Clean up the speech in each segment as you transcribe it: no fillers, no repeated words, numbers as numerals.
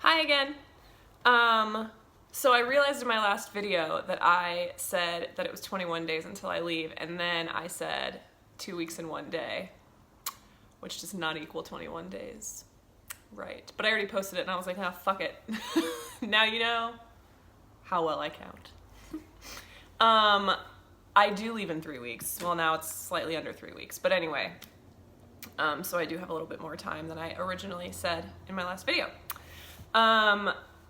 Hi again. So I realized in my last video that I said that it was 21 days until I leave, and then I said 2 weeks and 1 day, which does not equal 21 days. Right. But I already posted it and I was like, ah, fuck it. Now you know how well I count. I do leave in 3 weeks. Well, now it's slightly under 3 weeks, but anyway. So I do have a little bit more time than I originally said in my last video.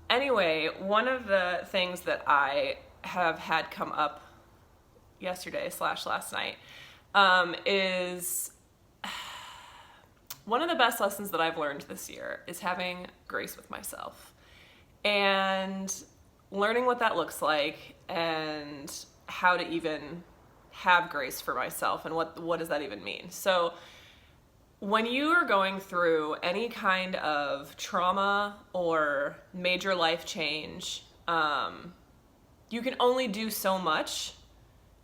Anyway, one of the things that I have had come up yesterday/last night, is one of the best lessons that I've learned this year is having grace with myself and learning what that looks like and how to even have grace for myself and what does that even mean. So when you are going through any kind of trauma or major life change, you can only do so much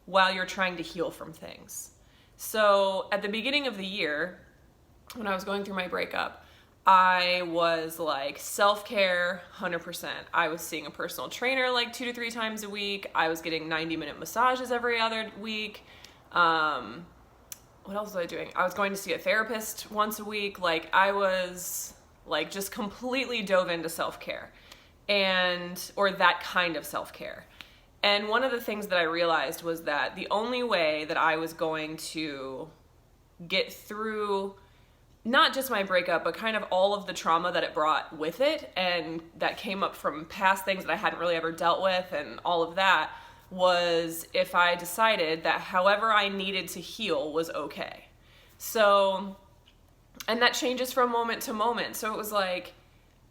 while you're trying to heal from things. So at the beginning of the year, when I was going through my breakup, I was like self-care 100%. I was seeing a personal trainer like 2 to 3 times a week. I was getting 90-minute massages every other week. What else was I doing? I was going to see a therapist once a week. Like I was like just completely dove into self-care or that kind of self-care. And one of the things that I realized was that the only way that I was going to get through not just my breakup, but kind of all of the trauma that it brought with it and that came up from past things that I hadn't really ever dealt with and all of that, was if I decided that however I needed to heal was okay. So, and that changes from moment to moment. So it was like,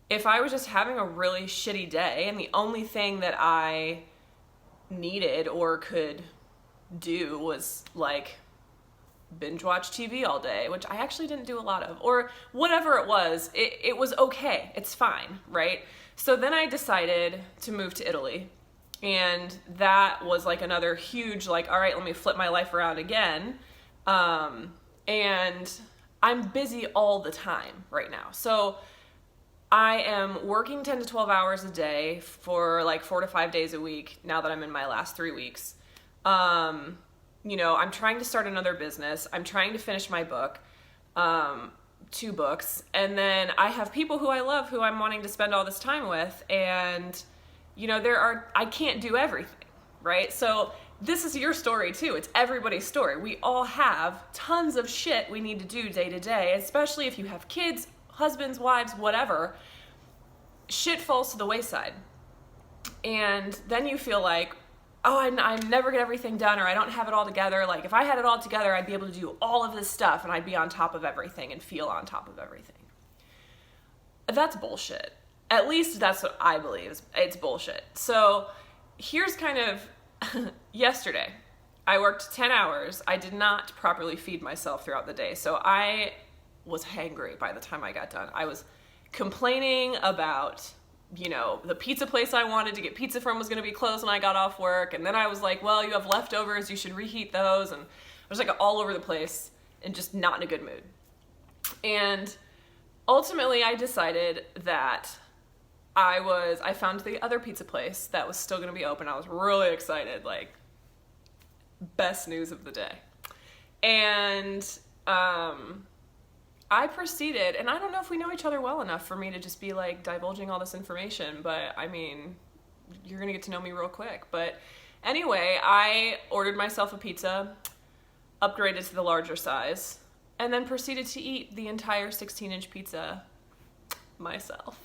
if I was just having a really shitty day and the only thing that I needed or could do was like binge watch TV all day, which I actually didn't do a lot of, or whatever it was, it was okay. It's fine, right? So then I decided to move to Italy. And that was like another huge, like, all right, let me flip my life around again. And I'm busy all the time right now. So I am working 10 to 12 hours a day for like 4 to 5 days a week now that I'm in my last 3 weeks. I'm trying to start another business. I'm trying to finish my book, 2 books. And then I have people who I love who I'm wanting to spend all this time with. And I can't do everything, right? So this is your story too. It's everybody's story. We all have tons of shit we need to do day to day, especially if you have kids, husbands, wives, whatever. Shit falls to the wayside. And then you feel like, oh, I never get everything done, or I don't have it all together. Like if I had it all together, I'd be able to do all of this stuff and I'd be on top of everything and feel on top of everything. That's bullshit. At least that's what I believe. It's bullshit. So here's kind of yesterday. I worked 10 hours. I did not properly feed myself throughout the day. So I was hangry by the time I got done. I was complaining about, the pizza place I wanted to get pizza from was going to be closed when I got off work. And then I was like, well, you have leftovers. You should reheat those. And I was like all over the place and just not in a good mood. And ultimately I decided that I found the other pizza place that was still going to be open. I was really excited, like best news of the day. And I proceeded, and I don't know if we know each other well enough for me to just be like divulging all this information, but I mean, you're going to get to know me real quick. But anyway, I ordered myself a pizza, upgraded to the larger size, and then proceeded to eat the entire 16-inch pizza myself.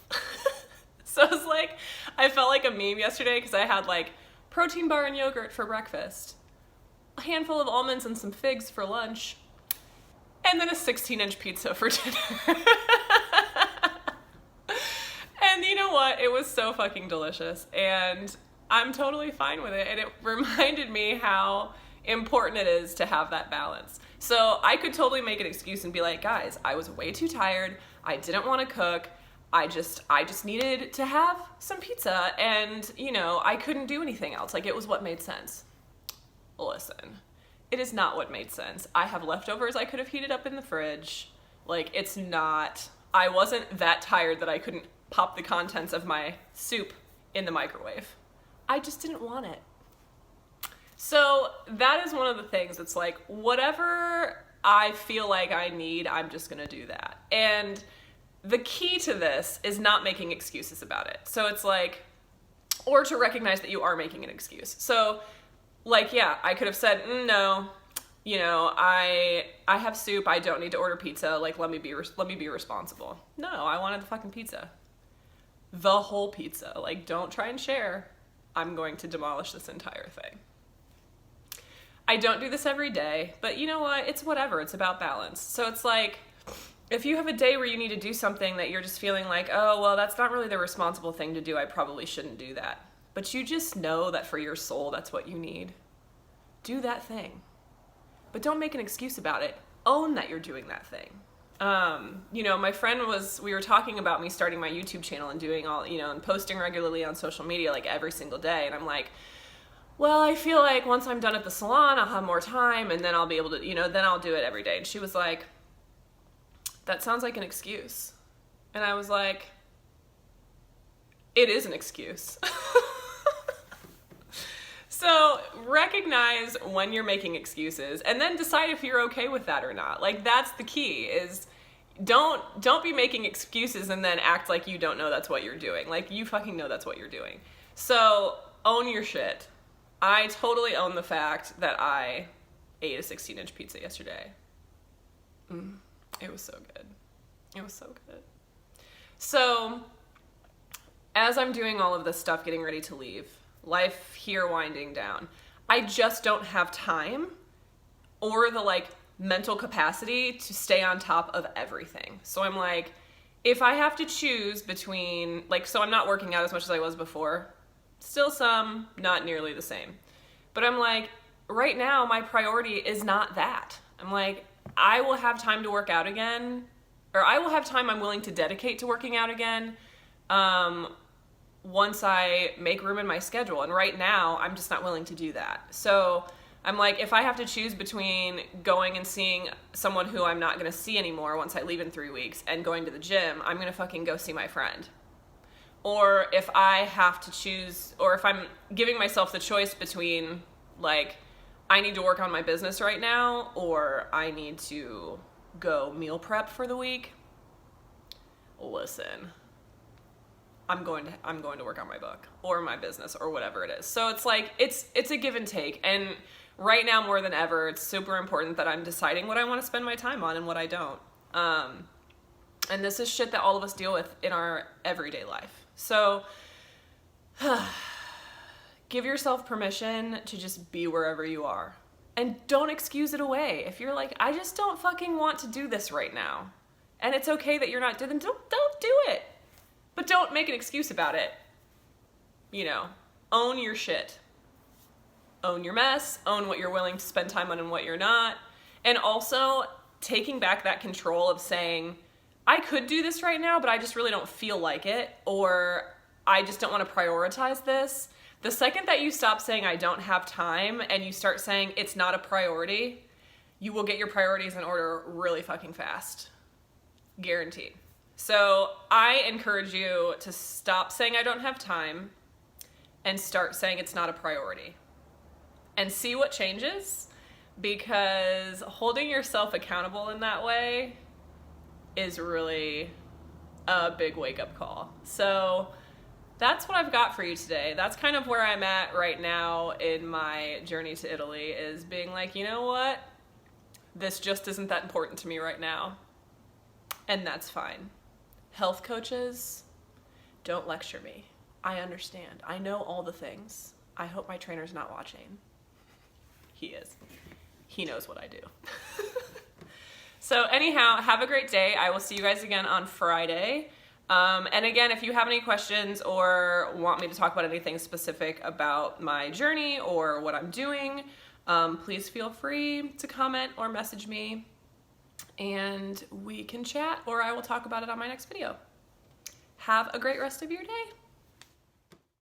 So it was like, I felt like a meme yesterday because I had like protein bar and yogurt for breakfast, a handful of almonds and some figs for lunch, and then a 16-inch pizza for dinner. And you know what? It was so fucking delicious. And I'm totally fine with it. And it reminded me how important it is to have that balance. So I could totally make an excuse and be like, guys, I was way too tired. I didn't want to cook. I just needed to have some pizza and, I couldn't do anything else. Like it was what made sense. Listen, it is not what made sense. I have leftovers I could have heated up in the fridge. Like it's not I wasn't that tired that I couldn't pop the contents of my soup in the microwave. I just didn't want it. So that is one of the things that's like, whatever I feel like I need, I'm just gonna do that. And the key to this is not making excuses about it. So it's like, or to recognize that you are making an excuse. So like, yeah, I could have said, no, you know, I have soup, I don't need to order pizza, like let me be responsible. No, I wanted the fucking pizza. The whole pizza. Like, don't try and share. I'm going to demolish this entire thing. I don't do this every day, but you know what? It's whatever. It's about balance. So it's like, if you have a day where you need to do something that you're just feeling like, oh, well, that's not really the responsible thing to do, I probably shouldn't do that. But you just know that for your soul, that's what you need. Do that thing. But don't make an excuse about it. Own that you're doing that thing. You know, my friend we were talking about me starting my YouTube channel and doing all, you know, and posting regularly on social media, like every single day. And I'm like, well, I feel like once I'm done at the salon, I'll have more time and then I'll be able to, you know, then I'll do it every day. And she was like, that sounds like an excuse. And I was like, it is an excuse. So recognize when you're making excuses and then decide if you're okay with that or not. Like, that's the key, is don't be making excuses and then act like you don't know that's what you're doing. Like, you fucking know that's what you're doing. So own your shit. I totally own the fact that I ate a 16-inch pizza yesterday. It was so good. It was so good. So as I'm doing all of this stuff, getting ready to leave, life here winding down, I just don't have time or the like mental capacity to stay on top of everything. So I'm like, if I have to choose between, like, so I'm not working out as much as I was before, still some, not nearly the same. But I'm like, right now my priority is not that. I'm like, I will have time to work out again, or I will have time I'm willing to dedicate to working out again, once I make room in my schedule. And right now, I'm just not willing to do that. So I'm like, if I have to choose between going and seeing someone who I'm not going to see anymore once I leave in 3 weeks and going to the gym, I'm going to fucking go see my friend. Or if I have to choose, or if I'm giving myself the choice between, like, I need to work on my business right now, or I need to go meal prep for the week, listen, I'm going to work on my book or my business or whatever it is. So it's like, it's a give and take. And right now more than ever, it's super important that I'm deciding what I want to spend my time on and what I don't. And this is shit that all of us deal with in our everyday life. So give yourself permission to just be wherever you are. And don't excuse it away. If you're like, I just don't fucking want to do this right now, and it's okay that you're not doing it, don't do it. But don't make an excuse about it. You know, own your shit. Own your mess. Own what you're willing to spend time on and what you're not. And also taking back that control of saying, I could do this right now, but I just really don't feel like it. Or I just don't want to prioritize this. The second that you stop saying I don't have time and you start saying it's not a priority, you will get your priorities in order really fucking fast. Guaranteed. So I encourage you to stop saying I don't have time and start saying it's not a priority. And see what changes, because holding yourself accountable in that way is really a big wake-up call. So that's what I've got for you today. That's kind of where I'm at right now in my journey to Italy, is being like, you know what? This just isn't that important to me right now. And that's fine. Health coaches, don't lecture me. I understand. I know all the things. I hope my trainer's not watching. He is. He knows what I do. So anyhow, have a great day. I will see you guys again on Friday. And again, if you have any questions or want me to talk about anything specific about my journey or what I'm doing, please feel free to comment or message me, and we can chat, or I will talk about it on my next video. Have a great rest of your day.